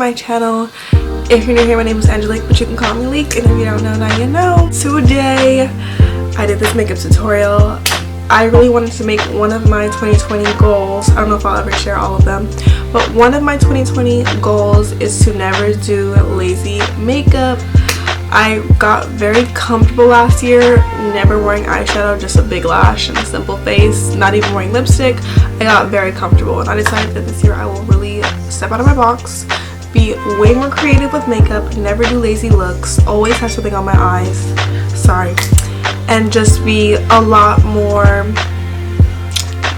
my channel. If you're new here, my name is Angelic, but you can call me Leek, and if you don't know, now you know. Today I did this makeup tutorial. I really wanted to make one of my 2020 goals. I don't know if I'll ever share all of them, but one of my 2020 goals is to never do lazy makeup. I got very comfortable last year, never wearing eyeshadow, just a big lash and a simple face, not even wearing lipstick. I got very comfortable, and I decided that this year I will really step out of my box, be way more creative with makeup, never do lazy looks, always have something on my eyes, sorry, and just be a lot more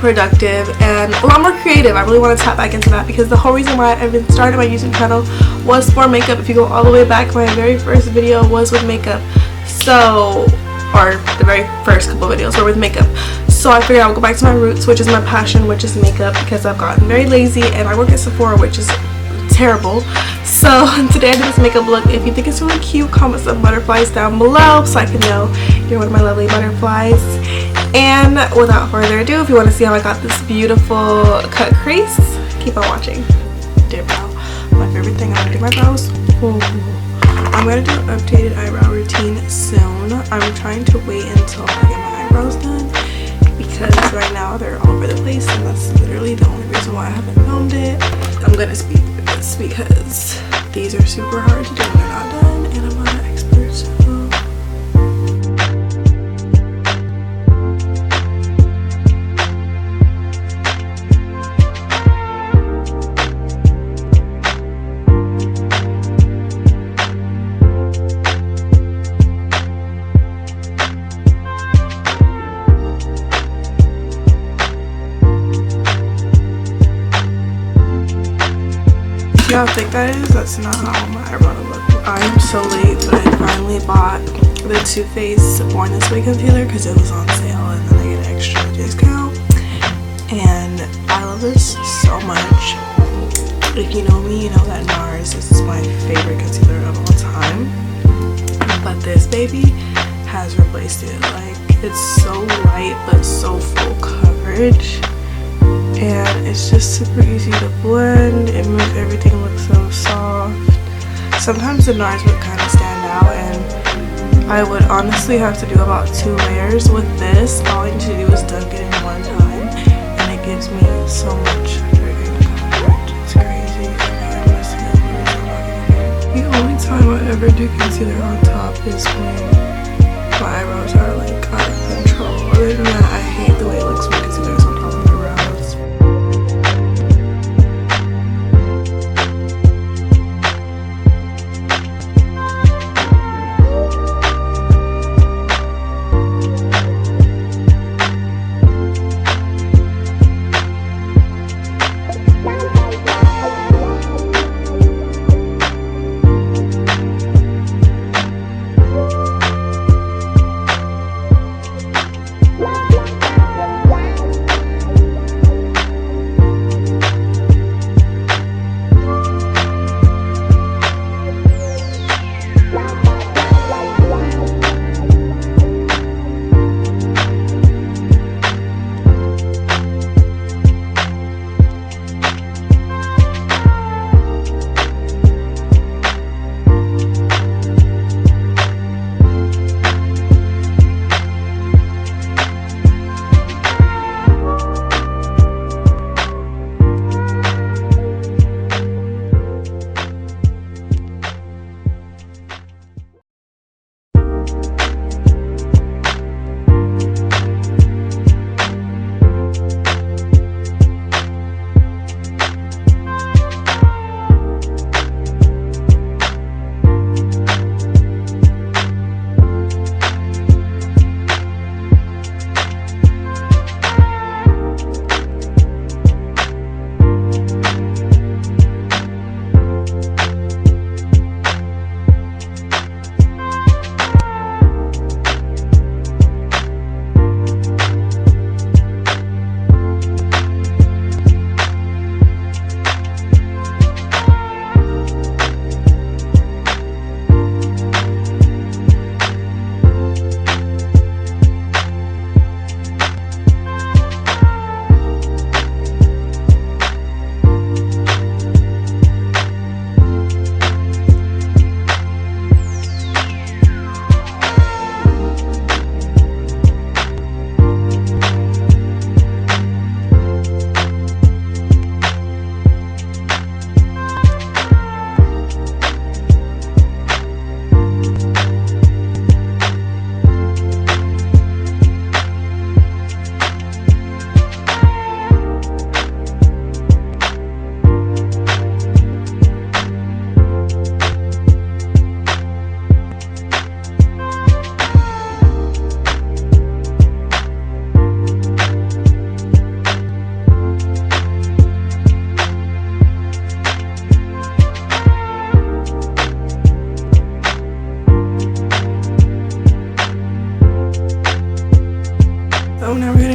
productive and a lot more creative. I really want to tap back into that because the whole reason why I've been starting my YouTube channel was for makeup. If you go all the way back, my very first video was with makeup, so, or the very first couple videos were with makeup. So I figured I would go back to my roots, which is my passion, which is makeup, because I've gotten very lazy and I work at Sephora, which is terrible. So today I did this makeup look. If you think it's really cute, comment some butterflies down below so I can know you're one of my lovely butterflies. And without further ado, if you want to see how I got this beautiful cut crease, keep on watching. Dip brow, my favorite thing. I'm gonna do my brows. Ooh. I'm gonna do an updated eyebrow routine soon. I'm trying to wait until I get my eyebrows done because right now they're all over the place, and that's literally the only reason why I haven't filmed it. I'm gonna speak with this because these are super hard to do when they're not done, and I'm not an expert, so. See how thick that is? That's not how my eyebrow look. I'm so late, but I finally bought the Too Faced Born This Way concealer because it was on sale and then I get an extra discount. And I love this so much. If you know me, you know that NARS, this is my favorite concealer of all time. But this baby has replaced it. Like, it's so light but so full coverage. And it's just super easy to blend. It makes everything look so soft. Sometimes the NARS would kind of stand out, and I would honestly have to do about 2 layers. With this, all I need to do is dunk it in one time, and it gives me so much friggin' coverage. It's crazy. I'm messing up. The only time I ever do concealer on top is when my eyebrows are like out of control. Other than that, I hate the way it looks when concealer is on top of my brows.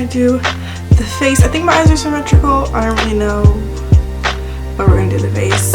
gonna do the face. I think my eyes are symmetrical. I don't really know, but we're gonna do the face.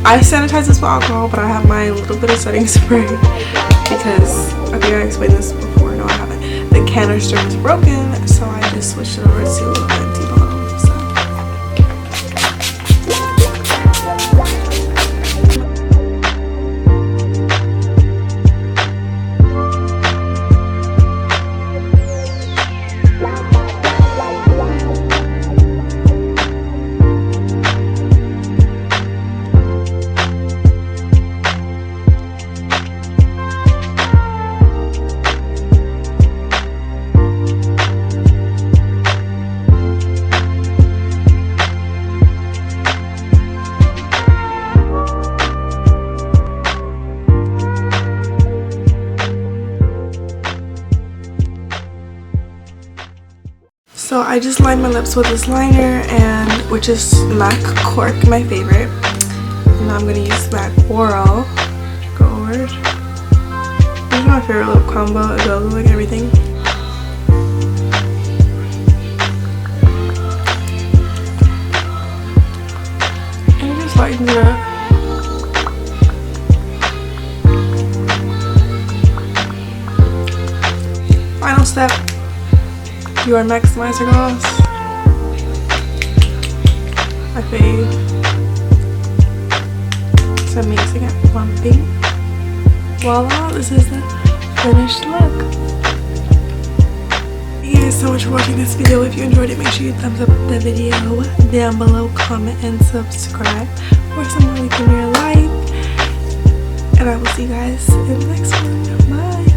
I sanitize this with alcohol, but I have my little bit of setting spray because I think I explained this before. No, I haven't. The canister was broken, so I just switched it over to an empty bottle. So I just lined my lips with this liner, and which is MAC Cork, my favorite. And now I'm gonna use MAC Oral Gold. This is my favorite lip combo. It goes with like everything. And it just lightens it up. Final step. Your maximizer gloss. My fave. It's amazing at plumping. Voila, this is the finished look. Thank you guys so much for watching this video. If you enjoyed it, make sure you thumbs up the video down below, comment, and subscribe for some more like in your life. And I will see you guys in the next one. Bye.